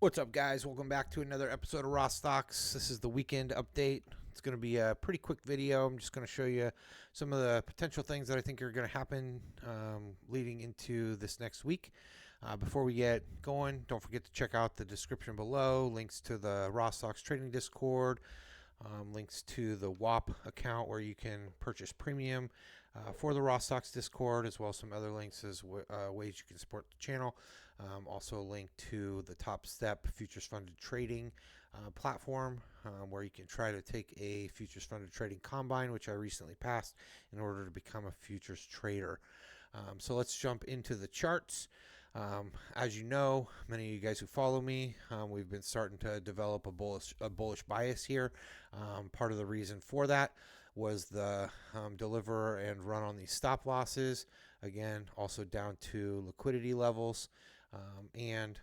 What's up, guys? Welcome back to another episode of Rawstocks. This is the weekend update. It's going to be a pretty quick video. I'm just going to show you some of the potential things that I think are going to happen leading into this next week. Before we get going, don't forget to check out the description below, links to the Rawstocks trading Discord, links to the WAP account where you can purchase premium for the Rawstocks Discord, as well as some other links as ways you can support the channel. Also a link to the Top Step futures funded trading platform where you can try to take a futures funded trading combine, which I recently passed, in order to become a futures trader. So let's jump into the charts. As you know, many of you guys who follow me, we've been starting to develop a bullish bias here. Part of the reason for that was the deliver and run on these stop losses. Again, also down to liquidity levels. And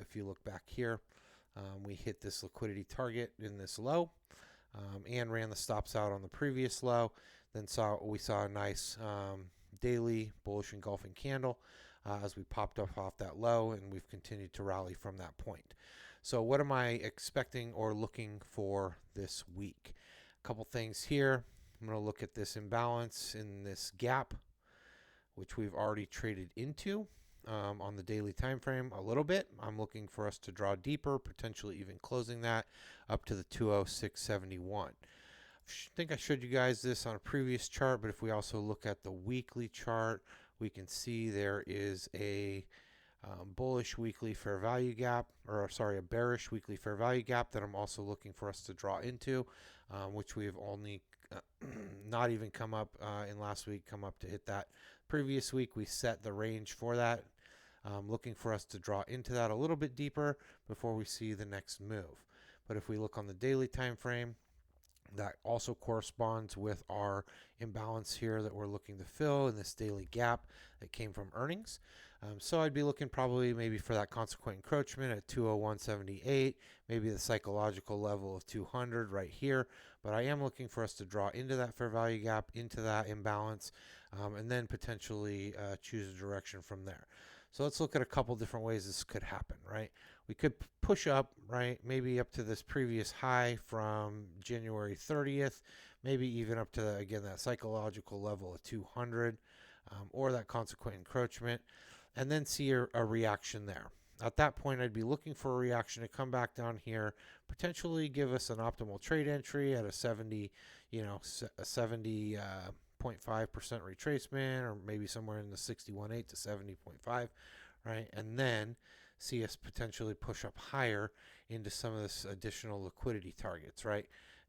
if you look back here, we hit this liquidity target in this low and ran the stops out on the previous low. Then we saw a nice daily bullish engulfing candle as we popped up off that low, and we've continued to rally from that point. So what am I expecting or looking for this week? A couple things here. I'm going to look at this imbalance in this gap, which we've already traded into on the daily time frame a little bit. I'm looking for us to draw deeper, potentially even closing that up to the 206.71. I think I showed you guys this on a previous chart, but if we also look at the weekly chart, we can see there is a bullish weekly fair value gap, a bearish weekly fair value gap that I'm also looking for us to draw into, which we have only not even come up in last week, come up to hit that. Previous week, we set the range for that, looking for us to draw into that a little bit deeper before we see the next move. But if we look on the daily time frame, that also corresponds with our imbalance here that we're looking to fill in this daily gap that came from earnings. So I'd be looking probably maybe for that consequent encroachment at 201.78, maybe the psychological level of 200 right here. But I am looking for us to draw into that fair value gap, into that imbalance, and then potentially choose a direction from there. So let's look at a couple different ways this could happen, right? We could push up, right, maybe up to this previous high from January 30th, maybe even up to, again, that psychological level of 200 or that consequent encroachment, and then see a reaction there. At that point, I'd be looking for a reaction to come back down here, potentially give us an optimal trade entry at a 70, a 70.5% retracement, or maybe somewhere in the 61.8 to 70.5, right? And then see us potentially push up higher into some of this additional liquidity targets, right?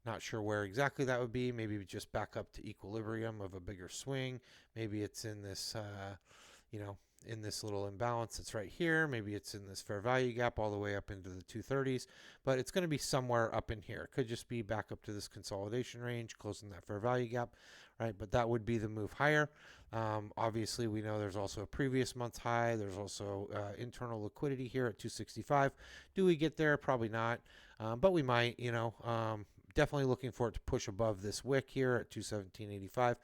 Not sure where exactly that would be. Maybe just back up to equilibrium of a bigger swing. Maybe it's in this, in this little imbalance that's right here. Maybe it's in this fair value gap all the way up into the 230s, but it's going to be somewhere up in here. It could just be back up to this consolidation range, closing that fair value gap, right? But that would be the move higher. Obviously, we know there's also a previous month's high. There's also internal liquidity here at 265. Do we get there? Probably not, but we might, definitely looking for it to push above this wick here at 217.85.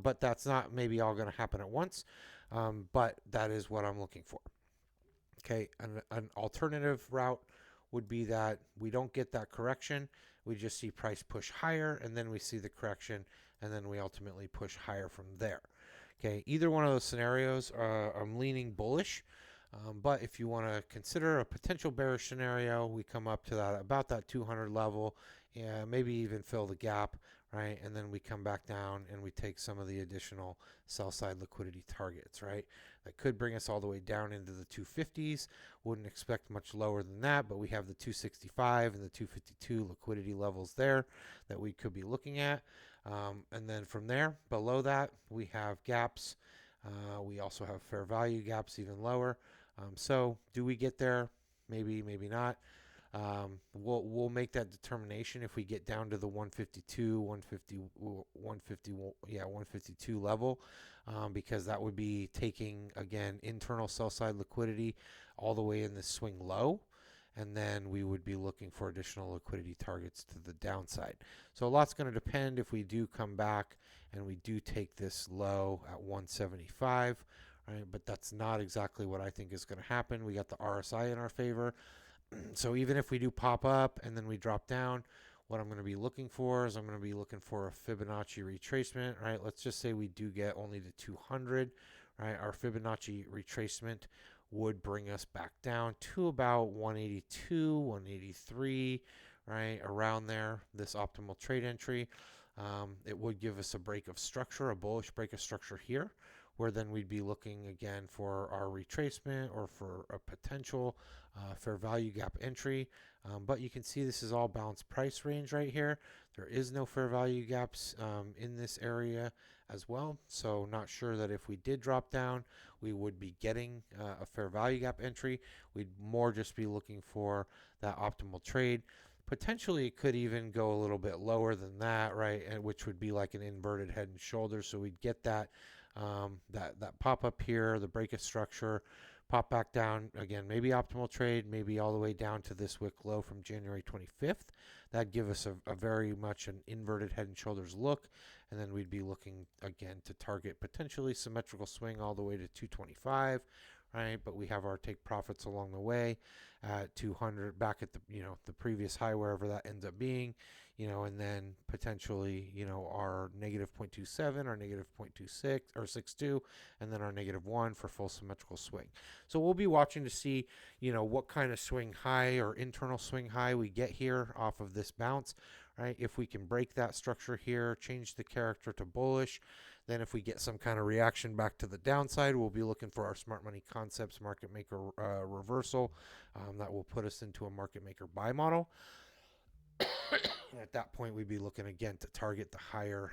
But that's not maybe all going to happen at once. But that is what I'm looking for. Okay, an alternative route would be that we don't get that correction. We just see price push higher, and then we see the correction, and then we ultimately push higher from there. Okay, either one of those scenarios, I'm leaning bullish. But if you want to consider a potential bearish scenario, we come up to that about that 200 level, and maybe even fill the gap, right? And then we come back down and we take some of the additional sell side liquidity targets, right? That could bring us all the way down into the 250s. Wouldn't expect much lower than that, but we have the 265 and the 252 liquidity levels there that we could be looking at. And then from there, below that, we have gaps. We also have fair value gaps even lower. So do we get there? Maybe, maybe not. We'll make that determination if we get down to the 152 level, because that would be taking, again, internal sell side liquidity all the way in the swing low. And then we would be looking for additional liquidity targets to the downside. So a lot's going to depend if we do come back and we do take this low at 175, right? But that's not exactly what I think is going to happen. We got the RSI in our favor. So even if we do pop up and then we drop down, what I'm going to be looking for is I'm going to be looking for a Fibonacci retracement, right? Let's just say we do get only the 200, right? Our Fibonacci retracement would bring us back down to about 182, 183, right? Around there, this optimal trade entry. It would give us a break of structure, a bullish break of structure here, where then we'd be looking again for our retracement or for a potential fair value gap entry. But you can see this is all balanced price range right here. There is no fair value gaps in this area as well. So not sure that if we did drop down, we would be getting a fair value gap entry. We'd more just be looking for that optimal trade. Potentially, it could even go a little bit lower than that, right? And which would be like an inverted head and shoulders. So we'd get that that pop up here, the break of structure, pop back down again, maybe optimal trade, maybe all the way down to this wick low from January 25th. That'd give us a very much an inverted head and shoulders look, and then we'd be looking again to target potentially symmetrical swing all the way to 225. Right, but we have our take profits along the way at 200 back at the the previous high, wherever that ends up being, and then potentially our negative 0.27, our negative 0.26 or 62, and then our -1 for full symmetrical swing. So we'll be watching to see what kind of swing high or internal swing high we get here off of this bounce. Right, if we can break that structure here, change the character to bullish. Then if we get some kind of reaction back to the downside, we'll be looking for our Smart Money Concepts market maker reversal. That will put us into a market maker buy model. At that point, we'd be looking again to target the higher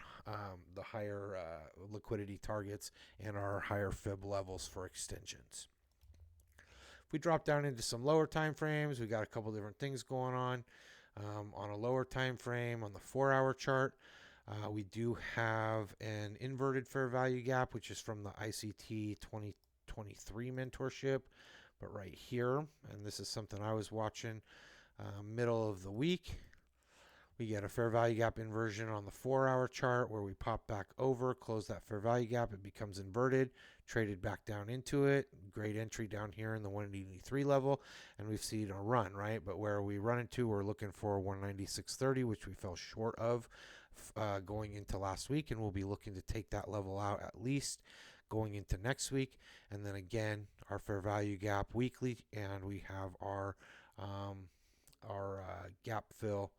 liquidity targets and our higher fib levels for extensions. If we drop down into some lower time frames, we got a couple different things going on. On a lower time frame, on the 4-hour chart, we do have an inverted fair value gap, which is from the ICT 2023 mentorship. But right here, and this is something I was watching middle of the week, we get a fair value gap inversion on the 4-hour chart where we pop back over, close that fair value gap. It becomes inverted, traded back down into it. Great entry down here in the 183 level, and we've seen a run, right? But where we run into, we're looking for 196.30, which we fell short of going into last week, and we'll be looking to take that level out at least going into next week. And then again, our fair value gap weekly, and we have our gap fill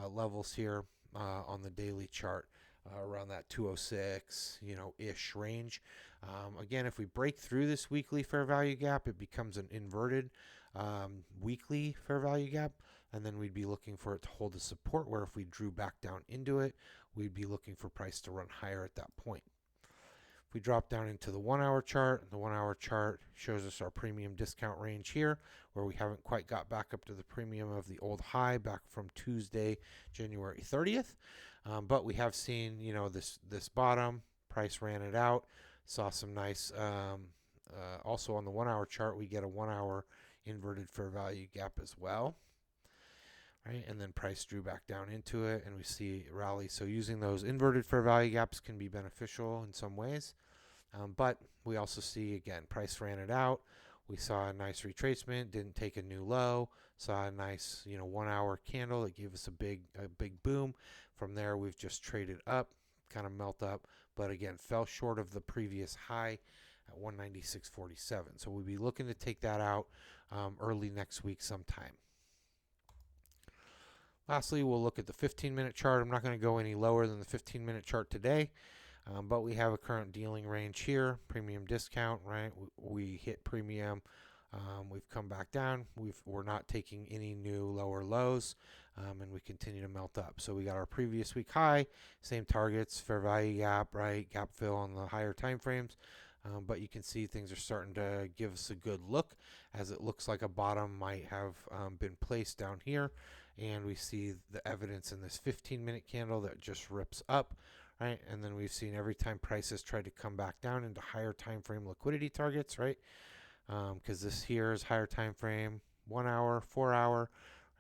levels here on the daily chart around that 206 ish range. Again, if we break through this weekly fair value gap, it becomes an inverted weekly fair value gap, and then we'd be looking for it to hold a support, where if we drew back down into it, we'd be looking for price to run higher at that point. If we drop down into the 1-hour chart, the 1-hour chart shows us our premium discount range here, where we haven't quite got back up to the premium of the old high back from Tuesday, January 30th. But we have seen, this bottom, price ran it out, saw some nice, also on the 1-hour chart, we get a 1-hour inverted fair value gap as well. Right, and then price drew back down into it, and we see a rally. So using those inverted fair value gaps can be beneficial in some ways. But we also see, again, price ran it out. We saw a nice retracement, didn't take a new low, saw a nice 1-hour candle that gave us a big boom. From there, we've just traded up, kind of melt up, but again, fell short of the previous high at 196.47. So we'll be looking to take that out early next week sometime. Lastly, we'll look at the 15-minute chart. I'm not going to go any lower than the 15-minute chart today, but we have a current dealing range here, premium discount, right? We hit premium. We've come back down. We're not taking any new lower lows, and we continue to melt up. So we got our previous week high, same targets, fair value gap, right? Gap fill on the higher time frames. But you can see things are starting to give us a good look, as it looks like a bottom might have been placed down here. And we see the evidence in this 15-minute candle that just rips up, right? And then we've seen every time prices try to come back down into higher time frame liquidity targets, right? Because this here is higher time frame, 1 hour, 4 hour,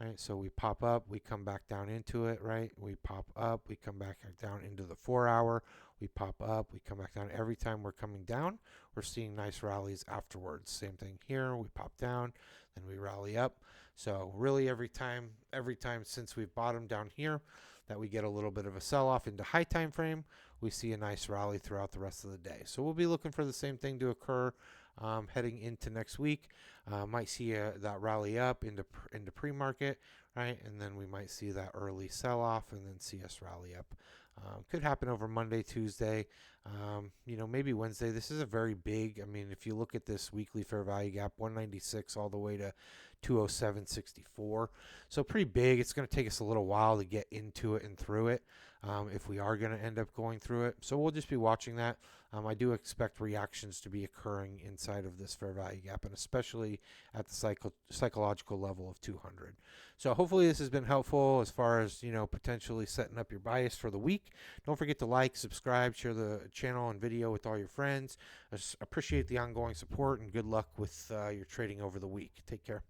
right? So we pop up, we come back down into it, right? We pop up, we come back down into the 4 hour, we pop up, we come back down. Every time we're coming down, we're seeing nice rallies afterwards. Same thing here, we pop down, then we rally up. So really every time since we've bottomed down here that we get a little bit of a sell-off into high time frame, we see a nice rally throughout the rest of the day. So we'll be looking for the same thing to occur heading into next week. Might see that rally up into pre-market, right? And then we might see that early sell-off and then see us rally up. Could happen over Monday, Tuesday, maybe Wednesday. This is a very big, if you look at this weekly fair value gap, 196 all the way to 207.64. So pretty big. It's going to take us a little while to get into it and through it if we are going to end up going through it. So we'll just be watching that. I do expect reactions to be occurring inside of this fair value gap, and especially at the psychological level of 200. So hopefully this has been helpful as far as, potentially setting up your bias for the week. Don't forget to like, subscribe, share the channel and video with all your friends. I appreciate the ongoing support, and good luck with your trading over the week. Take care.